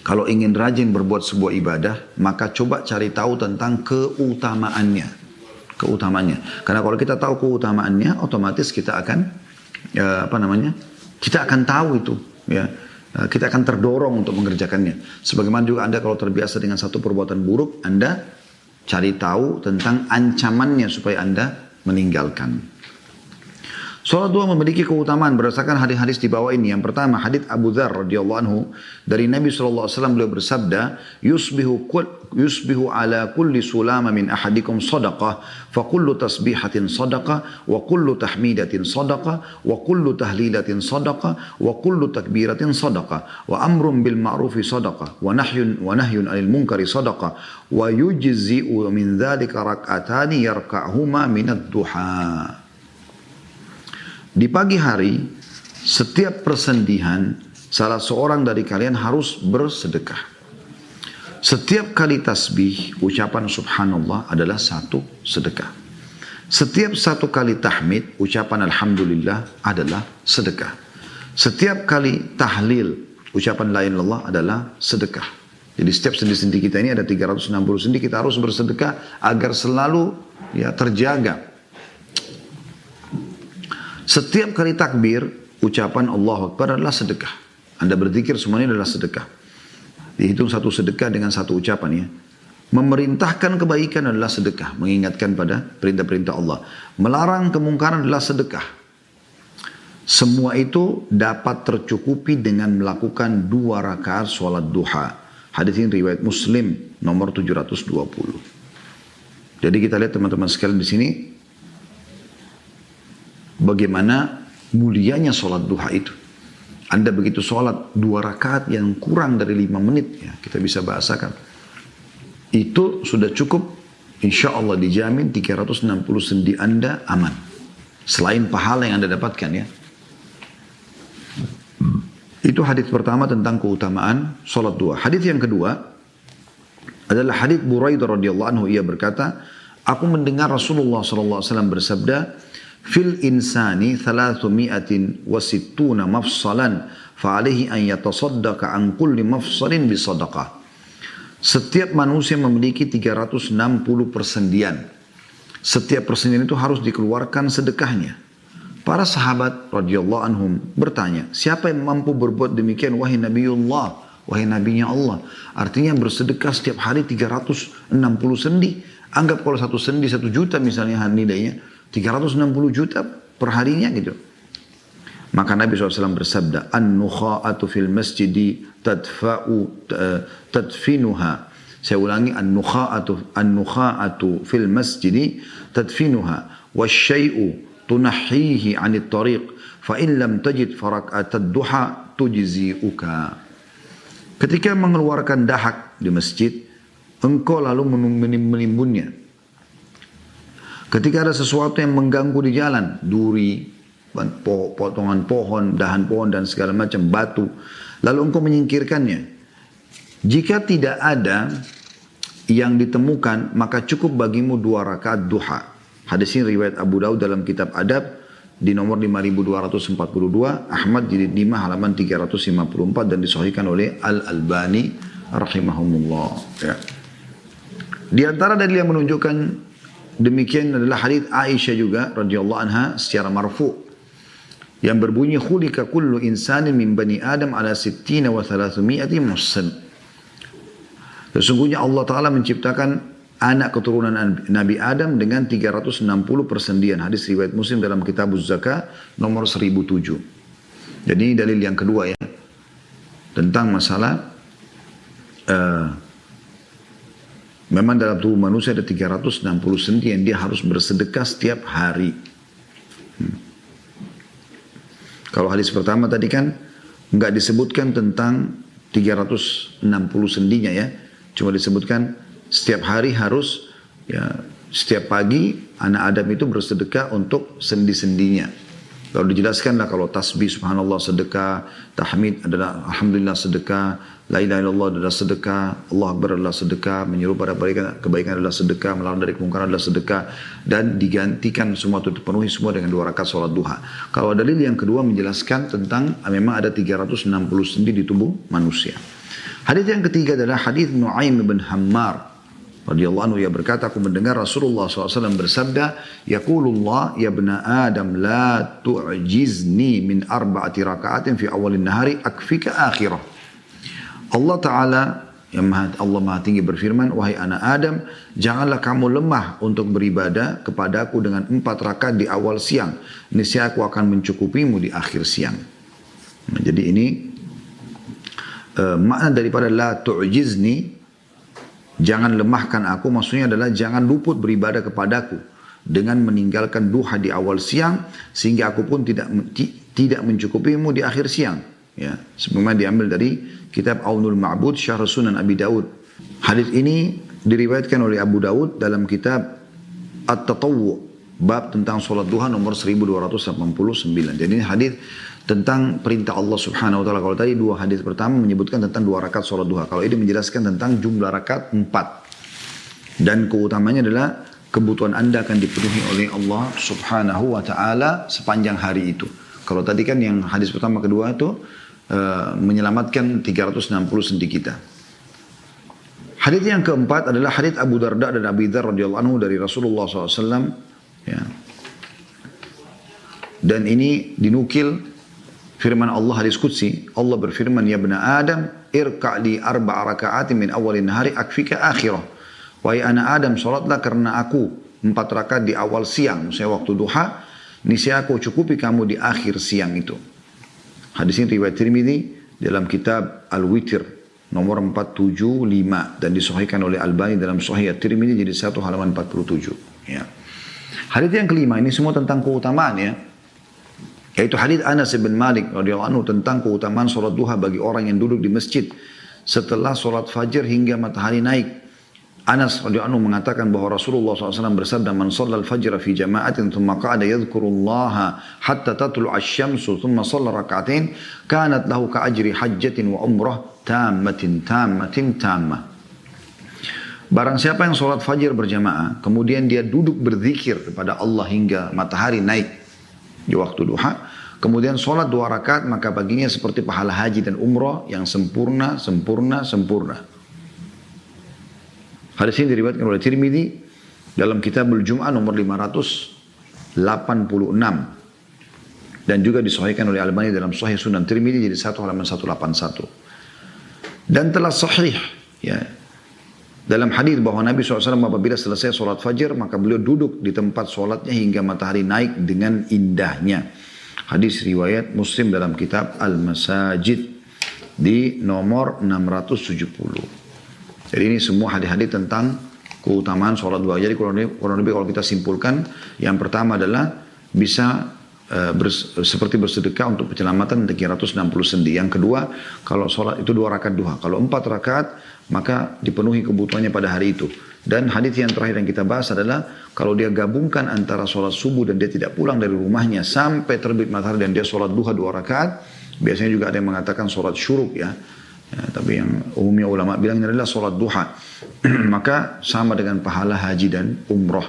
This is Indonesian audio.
Kalau ingin rajin berbuat sebuah ibadah, maka coba cari tahu tentang keutamaannya. Keutamaannya. Karena kalau kita tahu keutamaannya, otomatis kita akan kita akan tahu itu, ya. Kita akan terdorong untuk mengerjakannya. Sebagaimana juga Anda kalau terbiasa dengan satu perbuatan buruk, Anda cari tahu tentang ancamannya supaya Anda meninggalkan. Salat duha memiliki keutamaan berdasarkan hadis-hadis di bawah ini. Yang pertama, hadis Abu Dzar radhiyallahu anhu dari Nabi SAW beliau bersabda, yusbihu ala kulli sulama min ahadikum sadaqah, fa kullu tasbihatin sadaqah, wa kullu tahmidatin sadaqah, wa kullu tahlilatin sadaqah, wa kullu takbiratin sadaqah, wa amrun bil ma'rufi sadaqah, wa nahyun 'anil munkari sadaqah, wa yujzi'u min dzalika rak'atani yarka'huma min ad-duha. Di pagi hari, setiap persendihan, salah seorang dari kalian harus bersedekah. Setiap kali tasbih, ucapan subhanallah adalah satu sedekah. Setiap satu kali tahmid, ucapan alhamdulillah adalah sedekah. Setiap kali tahlil, ucapan la ilaha illallah adalah sedekah. Jadi setiap sendi-sendi kita ini ada 360 sendi, kita harus bersedekah agar selalu terjaga. Setiap kali takbir, ucapan Allahu Akbar adalah sedekah. Anda berzikir semuanya adalah sedekah. Dihitung satu sedekah dengan satu ucapan, ya. Memerintahkan kebaikan adalah sedekah, mengingatkan pada perintah-perintah Allah. Melarang kemungkaran adalah sedekah. Semua itu dapat tercukupi dengan melakukan 2 rakaat sholat duha. Hadis ini riwayat Muslim nomor 720. Jadi kita lihat teman-teman sekalian di sini, bagaimana mulianya sholat duha itu. Anda begitu sholat 2 rakaat yang kurang dari 5 menit, ya, kita bisa bahasakan. Itu sudah cukup, insya Allah dijamin 360 sendi Anda aman. Selain pahala yang Anda dapatkan, ya. Itu hadis pertama tentang keutamaan sholat duha. Hadis yang kedua adalah hadis Buraidah radhiyallahu anhu. Ia berkata, aku mendengar Rasulullah SAW bersabda, fil insani 360 mafsalan fa'alaihi an yatasaddaqa an kulli mafsalin bisadaqah. Setiap manusia memiliki 360 persendian. Setiap persendian itu harus dikeluarkan sedekahnya. Para sahabat radhiyallahu anhum bertanya, siapa yang mampu berbuat demikian wahai Nabiullah, wahai Nabinya Allah? Artinya bersedekah setiap hari 360 sendi. Anggap kalau satu sendi 1 juta misalnya nilainya, 360 juta per harinya gitu. Maka Nabi SAW bersabda, an-nukha'atu fil masjidi tadfinuha. Saya ulangi, an-nukha'atu fil masjidi tadfinuha. Wasyai'u tunahihi 'anit tariq. Fa in lam tajid farak'atad duha tujzi'uka. Ketika mengeluarkan dahak di masjid, engkau lalu menimbunnya. Ketika ada sesuatu yang mengganggu di jalan, duri, potongan pohon, dahan pohon dan segala macam batu, lalu engkau menyingkirkannya. Jika tidak ada yang ditemukan, maka cukup bagimu 2 rakaat duha. Hadis ini riwayat Abu Daud dalam kitab Adab di nomor 5242, Ahmad di 5 halaman 354 dan disahihkan oleh Al-Albani rahimahumullah. Ya. Di antara dalil yang menunjukkan demikian adalah hadis Aisyah juga radhiyallahu anha secara marfu yang berbunyi khulika kullu insanin min bani Adam ala 60 wa 300 muhsin. Sesungguhnya Allah Ta'ala menciptakan anak keturunan Nabi Adam dengan 360 persendian. Hadis riwayat Muslim dalam kitab Az-Zakah nomor 1007. Jadi ini dalil yang kedua, ya, tentang masalah memang dalam tubuh manusia ada 360 sendi yang dia harus bersedekah setiap hari. Kalau hadis pertama tadi kan nggak disebutkan tentang 360 sendinya, ya. Cuma disebutkan setiap hari harus, ya, setiap pagi anak Adam itu bersedekah untuk sendi-sendinya. Lalu dijelaskanlah kalau tasbih subhanallah sedekah, tahmid adalah alhamdulillah sedekah, la ilaha illallah adalah sedekah, Allah Akbar adalah sedekah, menyeru pada kebaikan adalah sedekah, melarang dari kemungkaran adalah sedekah, dan digantikan semua itu dipenuhi semua dengan 2 rakaat sholat duha. Kalau dalil yang kedua menjelaskan tentang memang ada 360 sendi di tubuh manusia. Hadis yang ketiga adalah hadis Nu'aim bin Hammar radhiyallahu anhu, ia berkata, aku mendengar Rasulullah SAW bersabda, yaqulullah ya ibna Adam la tu'jizni min arba'ati raka'atin fi awalin nahari akfika akhirah. Allah Ta'ala yang Allah Maha Tinggi berfirman, wahai anak Adam, janganlah kamu lemah untuk beribadah kepadaku dengan 4 rakaat di awal siang. Niscaya aku akan mencukupimu di akhir siang. Nah, jadi ini makna daripada la tu'jizni, jangan lemahkan aku, maksudnya adalah jangan luput beribadah kepadaku dengan meninggalkan duha di awal siang, sehingga aku pun tidak mencukupimu di akhir siang. Ya, sebagaimana diambil dari kitab Aunul Ma'bud Syarh Sunan Abi Daud. Hadis ini diriwayatkan oleh Abu Daud dalam kitab At-Tatawwu, bab tentang solat duha nomor 1289. Jadi ini hadis tentang perintah Allah Subhanahu wa taala. Kalau tadi 2 hadis pertama menyebutkan tentang 2 rakaat solat duha, kalau ini menjelaskan tentang jumlah rakaat 4. Dan keutamanya adalah kebutuhan Anda akan dipenuhi oleh Allah Subhanahu wa taala sepanjang hari itu. Kalau tadi kan yang hadis pertama kedua itu menyelamatkan 360 sendi kita. Hadis yang keempat adalah hadis Abu Darda dan Abi Dzar radhiyallahu anhu dari Rasulullah SAW. Ya. Dan ini dinukil firman Allah hadis qudsi. Allah berfirman, ya ibna Adam irka'li 4 raka'atin min awalin nahari akfika akhirah. Wahai anak Adam, salatlah karena aku 4 rakaat di awal siang, maksudnya waktu duha, niscaya aku cukupi kamu di akhir siang itu. Hadis ini riwayat Tirmidzi dalam kitab Al-Witr nomor 475 dan disahihkan oleh Albani dalam Sahih At-Tirmidzi jadi 1 halaman 47. Ya. Hadis yang kelima ini semua tentang keutamaan, ya. Yaitu hadis Anas bin Malik radhiyallahu anhu tentang keutamaan salat duha bagi orang yang duduk di masjid setelah salat fajar hingga matahari naik. Anas radhiyallahu anhu mengatakan bahwa Rasulullah SAW bersabda, man shalla al-fajr fi jama'atin thumma qa'ada yadhkurullaha hatta tatlu'a asy-syamsu thumma shalla rak'atain kanat lahu ka'ajri hajjatin wa umrah tammatin tammah. Barang siapa yang salat fajar berjamaah kemudian dia duduk berzikir kepada Allah hingga matahari naik di waktu duha, kemudian salat 2 rakaat, maka baginya seperti pahala haji dan umrah yang sempurna. Hadis ini diriwayatkan oleh Tirmidzi dalam Kitabul Jum'ah nomor 586 dan juga disahihkan oleh Albani dalam Sahih Sunan Tirmidzi jadi 1 halaman 181. Dan telah sahih, ya, dalam hadis bahwa Nabi SAW apabila selesai sholat fajar maka beliau duduk di tempat sholatnya hingga matahari naik dengan indahnya. Hadis riwayat Muslim dalam kitab Al-Masajid di nomor 670. Jadi ini semua hadis-hadis tentang keutamaan sholat duha. Jadi kurang lebih kalau kita simpulkan, yang pertama adalah bisa seperti bersedekah untuk penyelamatan 360 sendi. Yang kedua, kalau sholat itu 2 rakaat duha. Kalau 4 rakaat, maka dipenuhi kebutuhannya pada hari itu. Dan hadis yang terakhir yang kita bahas adalah kalau dia gabungkan antara sholat subuh dan dia tidak pulang dari rumahnya sampai terbit matahari dan dia sholat duha 2 rakaat, biasanya juga ada yang mengatakan sholat syuruk, ya. Ya, tapi yang umumnya ulama bilang ini adalah sholat duha. Maka sama dengan pahala haji dan umrah.